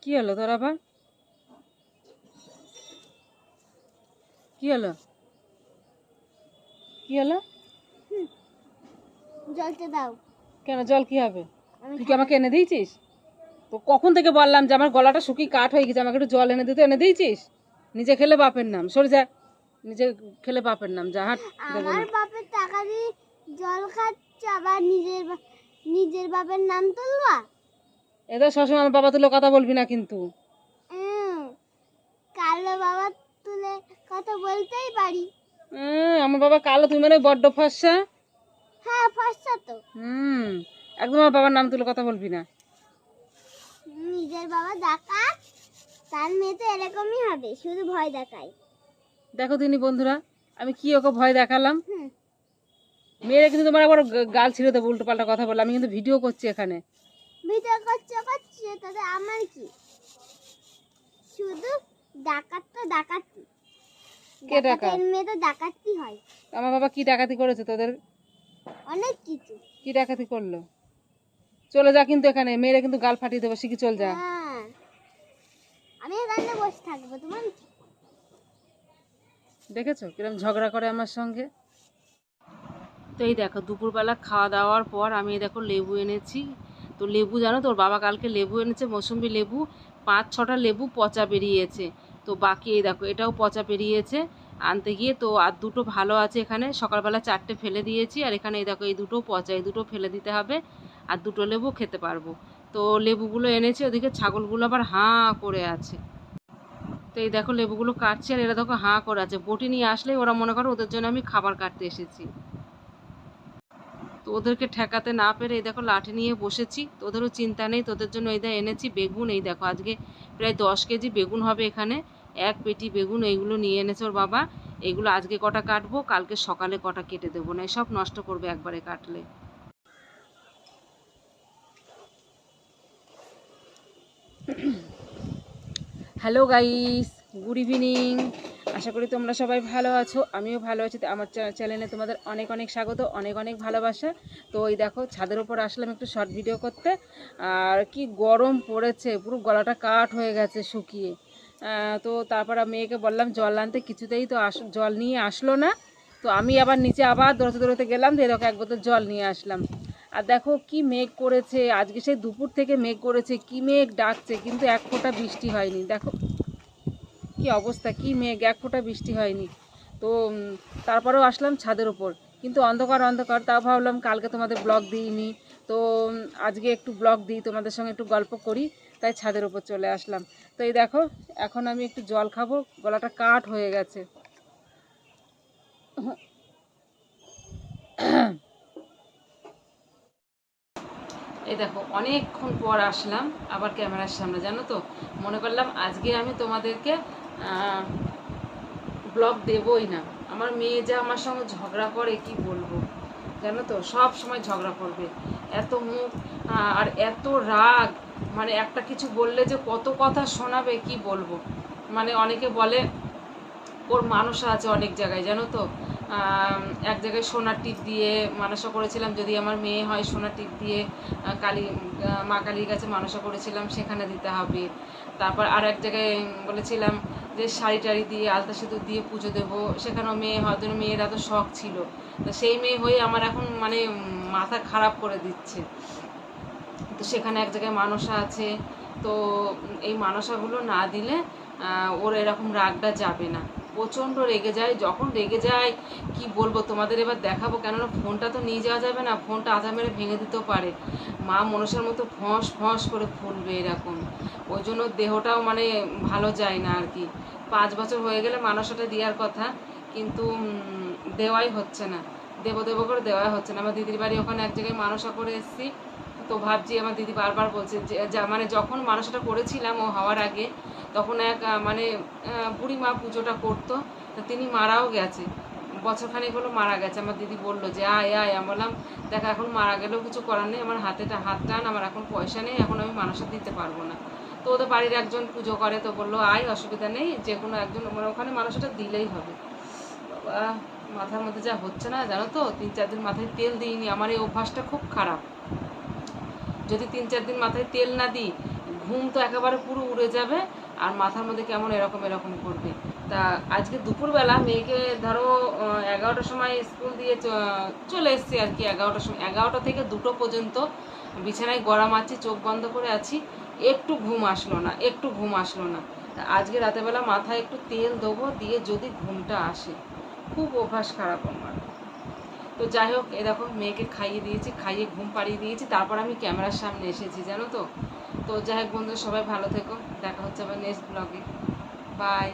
কি হলো তোর আবার? কি হলো? কি হলো? জলটা দাও। কেন জল কি হবে? তুই কি আমাকে এনে দিয়েছিস? তো কখন থেকে বললাম যে আমার গলাটা শুকিয়ে কাঠ হয়ে গেছে, আমাকে একটু জল এনে দিতে, এনে দিয়েছিস? নিজে খেলে বাপের নাম, সরে যা। নিজে খেলে বাপের নাম, যা হাট। দেবো আমার না। বাপের টাকা দিয়ে জল খাচ্ছ, আবার নিজের বাপের নাম তুলবা? এদের সবসময় আমার বাবা তুলে কথা বলবি না কিন্তু। কালো বাবা তুলে কথা বলতেই পারি। আমার বাবা কালো, তুই মানে বড্ড ফর্সা। হ্যাঁ, ফর্সা তো। একদম আমার বাবার নাম তুলে কথা বলবি না। নিজের বাবা ডাকাত, তার মেয়ে তো এরকমই হবে, শুধু ভয় দেখায়। দেখো তিনি বন্ধুরা, আমি কি ওকে ভয় দেখালাম? মেয়েরা কিন্তু তোমার আবার গাল ছিঁড়ে দেবো উল্টো পাল্টা কথা বলে। আমি কিন্তু ভিডিও করছি এখানে। ভিডিও করছে তাতে আমার কি? শুধু ডাকাত তো ডাকাতি। কে ডাকাত? ডাকাতের মেয়ে তো ডাকাতি হয়। আমার বাবা কি ডাকাতি করেছে তোদের? অনেক কিছু। কি ডাকাতি করলো? চলে যা কিন্তু, এখানে মেয়েরা কিন্তু গাল ফাটিয়ে দেবো, শিখি চল যা। হ্যাঁ, আমি এখানে বসে থাকবো, তোমার কি? দেখেছো কিরম ঝগড়া করে আমার সঙ্গে? তো এই দেখো দুপুরবেলা খাওয়া দাওয়ার পর আমি এই দেখো লেবু এনেছি। তো লেবু জানো, তোর বাবা কালকে লেবু এনেছে, মৌসুম্বি লেবু 5-6টা লেবু পচা বেরিয়েছে। তো বাকি এই দেখো এটাও পচা বেরিয়েছে আনতে গিয়ে। তো আর দুটো ভালো আছে এখানে, সকালবেলা 4টে ফেলে দিয়েছি। আর এখানে এই দেখো এই দুটো পচা, এই দুটো ফেলে দিতে হবে। আর দুটো লেবু খেতে পারবো। তো লেবুগুলো এনেছি, ওদিকে ছাগলগুলো আবার হাঁ করে আছে। তো এই দেখো লেবুগুলো কাটছি, আর এরা দেখো হাঁ করে আছে। বটি নিয়ে আসলেই ওরা মনে করো ওদের জন্য আমি খাবার কাটতে এসেছি। তো ওদেরকে ঠেকাতে না পেরে এই দেখো লাঠি নিয়ে বসেছি। তো ওদেরও চিন্তা নেই, তোদের জন্য এই এনেছি বেগুন। এই দেখো আজকে প্রায় 10 কেজি বেগুন হবে এখানে, এক পেটি বেগুন এইগুলো নিয়ে এনেছে ওর বাবা। এইগুলো আজকে কটা কাটবো, কালকে সকালে কটা কেটে দেবো, না সব নষ্ট করবে একবারে কাটলে। Hello guys, good evening. আশা করি তোমরা সবাই ভালো আছো, আমিও ভালো আছি। তো আমার চ্যানেলে তোমাদের অনেক অনেক স্বাগত, অনেক অনেক ভালোবাসা। তো ওই দেখো ছাদের উপর আসলাম একটু শর্ট ভিডিও করতে। আর কি গরম পড়েছে, পুরো গলাটা কাঠ হয়ে গেছে শুকিয়ে। তো তারপর মেয়েকে বললাম জল আনতে, কিছুতেই তো জল নিয়ে আসলো না। তো আমি আবার নিচে আবার দৌড়তে দৌড়তে গেলাম, দিয়ে দেখো এক বোতল জল নিয়ে আসলাম। আর দেখো কি মেঘ করেছে আজকে, সেই দুপুর থেকে মেঘ করেছে, কি মেঘ ডাকছে, কিন্তু এক ফোঁটা বৃষ্টি হয়নি। দেখো কি অবস্থা, কি মেঘ, এক ফোঁটা বৃষ্টি হয়নি। তো তারপরেও আসলাম ছাদের ওপর, কিন্তু অন্ধকার অন্ধকার। তাও ভাবলাম কালকে তোমাদের ব্লগ দিইনি, তো আজকে একটু ব্লগ দিই, তোমাদের সঙ্গে একটু গল্প করি, তাই ছাদের ওপর চলে আসলাম। তো এই দেখো এখন আমি একটু জল খাবো, গলাটা কাঠ হয়ে গেছে। এই দেখো অনেকক্ষণ পর আসলাম আবার ক্যামেরার সামনে, জানো তো মনে করলাম আজকে আমি তোমাদেরকে ব্লগ দেবই না। আমার মেয়ে যা আমার সঙ্গে ঝগড়া করে কি বলবো, জানো তো সব সময় ঝগড়া করবে, এত মুখ আর এত রাগ। মানে একটা কিছু বললে যে কত কথা শোনাবে কি বলবো। মানে অনেকে বলে ওর মানসা আছে অনেক জায়গায়, জানো তো। এক জায়গায় সোনার টিপ দিয়ে মানসা করেছিলাম, যদি আমার মেয়ে হয় সোনার টিপ দিয়ে কালী মা কালীর কাছে মানসা করেছিলাম, সেখানে দিতে হবে। তারপর আর এক জায়গায় বলেছিলাম যে শাড়ি টাড়ি দিয়ে আলতা সিঁদুর দিয়ে পুজো দেবো, সেখানেও মেয়ে হওয়ার জন্য মেয়েরা তো শখ ছিল। তো সেই মেয়ে হয়ে আমার এখন মানে মাথা খারাপ করে দিচ্ছে। তো সেখানে এক জায়গায় মানসা আছে। তো এই মানসাগুলো না দিলে ওর এরকম রাগটা যাবে না, প্রচণ্ড রেগে যায়। যখন রেগে যায় কি বলবো তোমাদের, এবার দেখাবো, কেননা ফোনটা তো নিয়ে যাওয়া যাবে না, ফোনটা আধা মেরে ভেঙে দিতেও পারে। মা মনসার মতো ফস ফস করে ফুলবে এরকম। ওই জন্য দেহটাও মানে ভালো যায় না আর কি। 5 বছর হয়ে গেলে মানসাটা দেওয়ার কথা, কিন্তু দেওয়াই হচ্ছে না, দেবো দেবো করে দেওয়াই হচ্ছে না। আমার দিদির বাড়ি ওখানে এক জায়গায় মানসা করে এসেছি। তো ভাবছি, আমার দিদি বারবার বলছে যে মানে যখন মানুষটা করেছিলাম ও হওয়ার আগে, তখন এক মানে বুড়ি মা পুজোটা করতো, তো তিনি মারাও গেছে, বছরখানেক হলো মারা গেছে। আমার দিদি বললো যে আয় আয়, আমি বললাম দেখা এখন মারা গেলেও কিছু করার নেই, আমার হাত টান, আমার এখন পয়সা নেই, এখন আমি মানুষের দিতে পারবো না। তো ওদের বাড়ির একজন পুজো করে, তো বললো আয় অসুবিধা নেই, যে কোনো একজন মানে ওখানে মানুষটা দিলেই হবে। বাবা মাথার মধ্যে যা হচ্ছে না জানো তো, 3-4 দিন মাথায় তেল দিইনি, আমার এই অভ্যাসটা খুব খারাপ। যদি 3-4 দিন মাথায় তেল না দিই, ঘুম তো একেবারে পুরো উড়ে যাবে, আর মাথার মধ্যে কেমন এরকম এরকম করবে। তা আজকে দুপুরবেলা মেয়েকে ধরো 11টার সময় স্কুল দিয়ে চলে এসেছি আর কি। 11টার সময়, 11টা থেকে 2টো পর্যন্ত বিছানায় গড়া মারছি, চোখ বন্ধ করে আছি, একটু ঘুম আসলো না, একটু ঘুম আসলো না। তা আজকে রাতেরবেলা মাথায় একটু তেল দেবো, দিয়ে যদি ঘুমটা আসে। খুব অভ্যাস খারাপ আমার। তো যাই হোক, এ দেখো মেয়েকে খাইয়ে দিয়েছি, খাইয়ে ঘুম পাড়িয়ে দিয়েছি, তারপর আমি ক্যামেরার সামনে এসেছি জানো তো। তো যাই হোক বন্ধুরা, সবাই ভালো থেকো, দেখা হচ্ছে আবার নেক্সট ব্লগে। বাই।